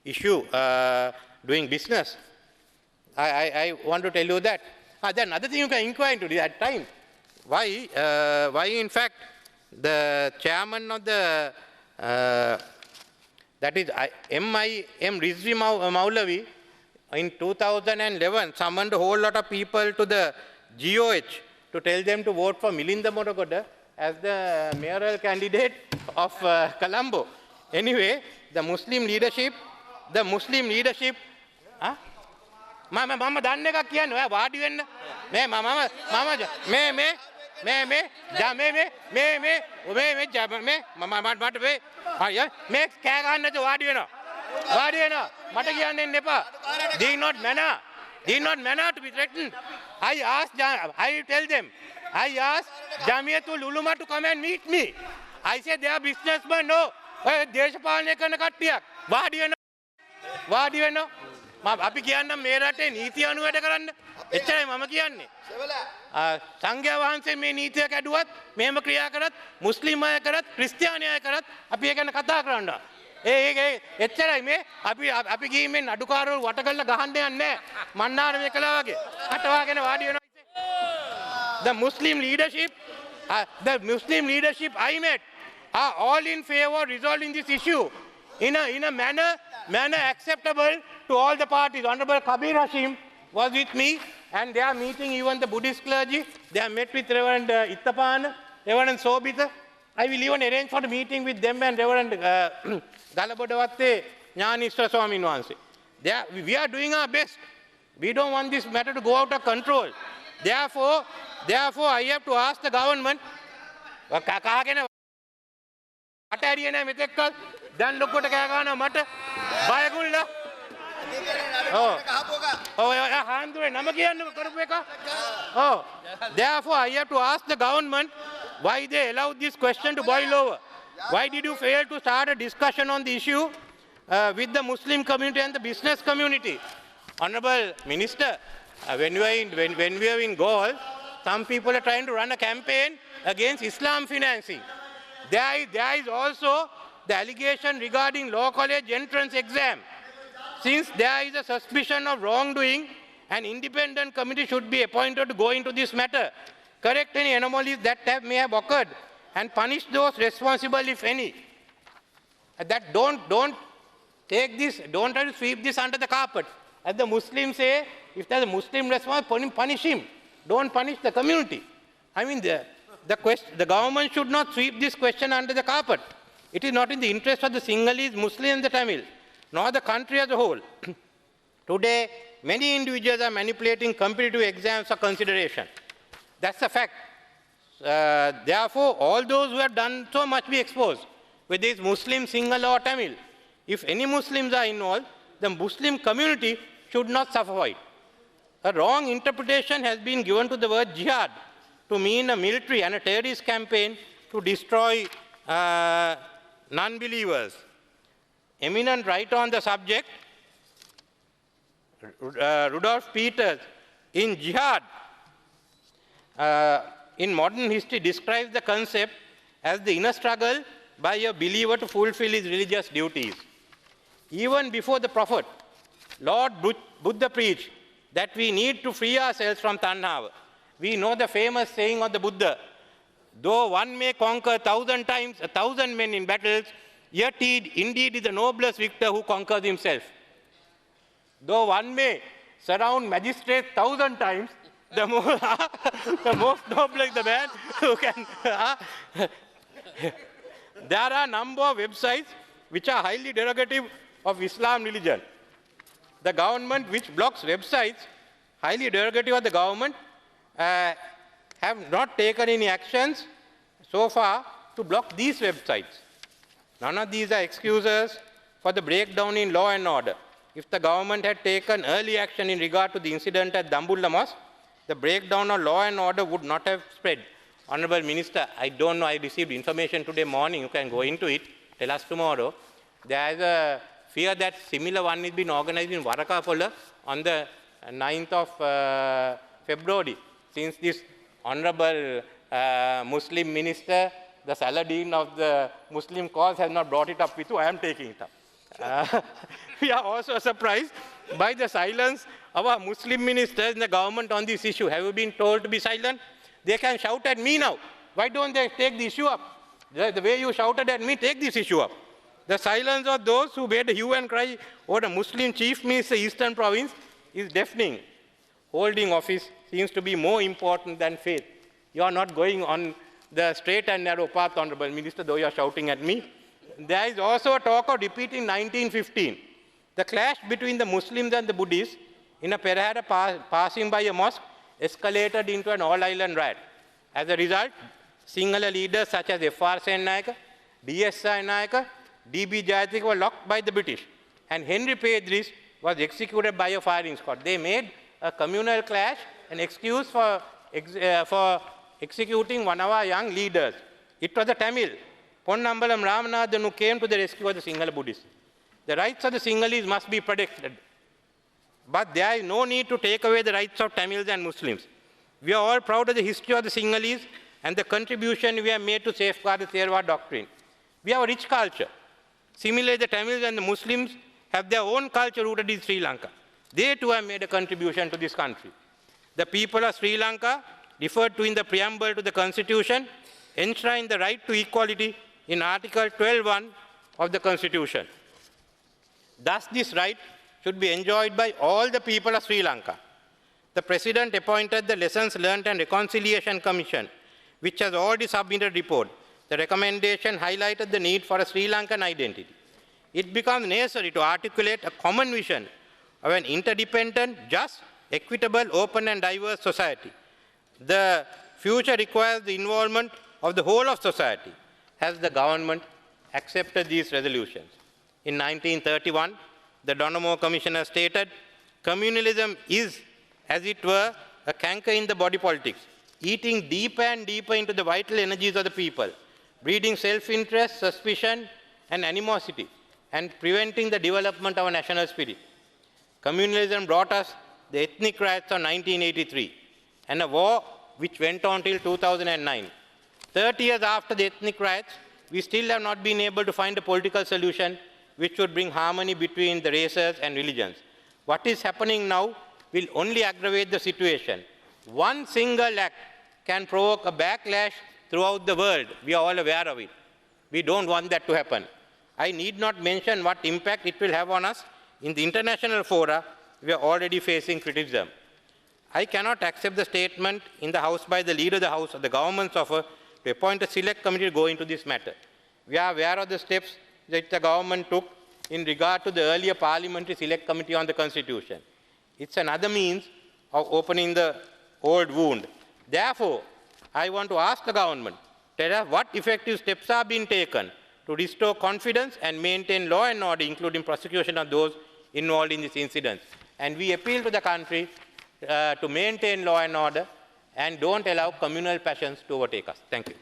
issue doing business. I want to tell you that. Then another thing you can inquire into that time. Why in fact the chairman of the that is MIM Rizvi Maulavi in 2011 summoned a whole lot of people to the GOH to tell them to vote for Milinda Moragoda as the mayoral candidate of Colombo. Anyway, the Muslim leadership, මම දන්න එකක් කියන්නේ ඔයා වාඩි වෙන්න මේ කෑ ගන්න නැතුව වාඩි වෙනවා මට කියන්න එන්න එපා. Did not manner to be threatened. I tell them, I asked Jamiatul Ulama to come and meet me. I said they are businessmen. No, දේශපාලනය කරන කට්ටියක් වාඩි වෙනවා අපි කියන්නම් මේ රටේ නීතිය අනුව වැඩ කරන්න. එච්චරයි මම කියන්නේ. සංඝයා වහන්සේ මේ නීතිය කැඩුවත්, මෙහෙම ක්‍රියා කරත්, මුස්ලිම් අය කරත්, ක්‍රිස්තියානි අය කරත් අපි ඒක ගැන කතා කරන්න. එච්චරයි මේ අපි ගිහින් මේ නඩුකාරවරු වට කරලා ගහන්න යන්නේ නැහැ. මන්නාර මේ කළා වගේ. අටවාගෙන වාඩි වෙනවා. The Muslim leadership I met are all in favor of resolving this issue in a manner acceptable to all the parties. Honorable Kabir Hashim was with me, and they are meeting even the Buddhist clergy. They are met with Reverend Ittapana, Reverend Sobita. I will even arrange for the meeting with them and Reverend Galabodavatte Jnanishwara Swamin Wanse. We are doing our best. We don't want this matter to go out of control. Therefore, I have to ask the government, දැන් ලොකුට කෑ ගන්නවා මට බයගුල්ලා හාන්දුවේ නම කියන්න කරපු එක Therefore I have to ask the government why they allowed this question to boil over. Why did you fail to start a discussion on the issue with the Muslim community and the business community? Honorable Minister, when we are in Galle, some people are trying to run a campaign against Islam financing. There is also the allegation regarding law college entrance exam. Since there is a suspicion of wrongdoing, an independent committee should be appointed to go into this matter, correct any anomalies that may have occurred, and punish those responsible, if any. That don't take this, don't try to sweep this under the carpet. As the Muslims say, if there's a Muslim responsible, punish him. Don't punish the community. I mean, the government should not sweep this question under the carpet. It is not in the interest of the Sinhalese, Muslim and the Tamil, nor the country as a whole. Today, many individuals are manipulating competitive exams for consideration. That's a fact. Therefore, all those who have done so must be exposed, whether it's Muslim, Sinhala or Tamil. If any Muslims are involved, the Muslim community should not suffer for it. A wrong interpretation has been given to the word jihad to mean a military and a terrorist campaign to destroy non-believers. Eminent writer on the subject, Rudolf Peters, in Jihad, in modern history, describes the concept as the inner struggle by a believer to fulfill his religious duties. Even before the Prophet, Lord Buddha preached that we need to free ourselves from tanhava. We know the famous saying of the Buddha, though one may conquer 1,000 times 1,000 men in battles, yet indeed is the noblest victor who conquers himself. Though one may surround magistrates 1,000 times, the most noble is the man who can. There are a number of websites which are highly derogative of Islam religion. The government which blocks websites highly derogative of the government have not taken any actions so far to block these websites. None of these are excuses for the breakdown in law and order. If the government had taken early action in regard to the incident at Dambulla Mosque, the breakdown of law and order would not have spread. Honorable Minister, I don't know, I received information today morning, you can go into it, tell us tomorrow. There is a fear that similar one is being organized in Warakapola on the 9th of February. Since this honorable Muslim minister, the Saladin of the Muslim cause, has not brought it up with you, I am taking it up. We are also surprised by the silence of our Muslim ministers in the government on this issue. Have you been told to be silent? They can shout at me now. Why don't they take the issue up? The way you shouted at me, take this issue up. The silence of those who made a hue and cry over the Muslim chief minister Eastern Province is deafening. Holding office seems to be more important than faith. You are not going on the straight and narrow path, Honorable Minister, though you are shouting at me. There is also a talk of repeating 1915. The clash between the Muslims and the Buddhists in a Perahera passing by a mosque escalated into an all-island riot. As a result, Sinhala leaders such as F.R. Sennayaka, D.S. Nayaka, D.B. Jayathika were locked by the British, and Henry Pedris was executed by a firing squad. They made a communal clash an excuse for executing one of our young leaders. It was a Tamil, Ponnambalam Ramanathan, who came to the rescue of the Sinhala Buddhists. The rights of the Sinhalese must be protected, but there is no need to take away the rights of Tamils and Muslims. We are all proud of the history of the Sinhalese and the contribution we have made to safeguard the Theravada doctrine. We have a rich culture. Similarly, the Tamils and the Muslims have their own culture rooted in Sri Lanka. They too have made a contribution to this country. The people of Sri Lanka, referred to in the preamble to the Constitution, enshrine the right to equality in Article 12(1) of the Constitution. Thus, this right should be enjoyed by all the people of Sri Lanka. The President appointed the Lessons Learned and Reconciliation Commission, which has already submitted a report. The recommendation highlighted the need for a Sri Lankan identity. It becomes necessary to articulate a common vision of an interdependent, just, equitable, open and diverse society. The future requires the involvement of the whole of society. Has the government accepted these resolutions? In 1931, the Donoughmore Commissioner stated, communalism is, as it were, a canker in the body politics, eating deeper and deeper into the vital energies of the people, breeding self-interest, suspicion, and animosity, and preventing the development of a national spirit. Communalism brought us the ethnic riots of 1983, and a war which went on till 2009. 30 years after the ethnic riots, we still have not been able to find a political solution which would bring harmony between the races and religions. What is happening now will only aggravate the situation. One single act can provoke a backlash throughout the world. We are all aware of it. We don't want that to happen. I need not mention what impact it will have on us. In the international fora, we are already facing criticism. I cannot accept the statement in the House by the Leader of the House of the government's offer to appoint a select committee to go into this matter. We are aware of the steps that the government took in regard to the earlier Parliamentary Select Committee on the Constitution. It's another means of opening the old wound. Therefore, I want to ask the government, tell us what effective steps are being taken to restore confidence and maintain law and order, including prosecution of those involved in this incident. And we appeal to the country to maintain law and order and don't allow communal passions to overtake us. Thank you.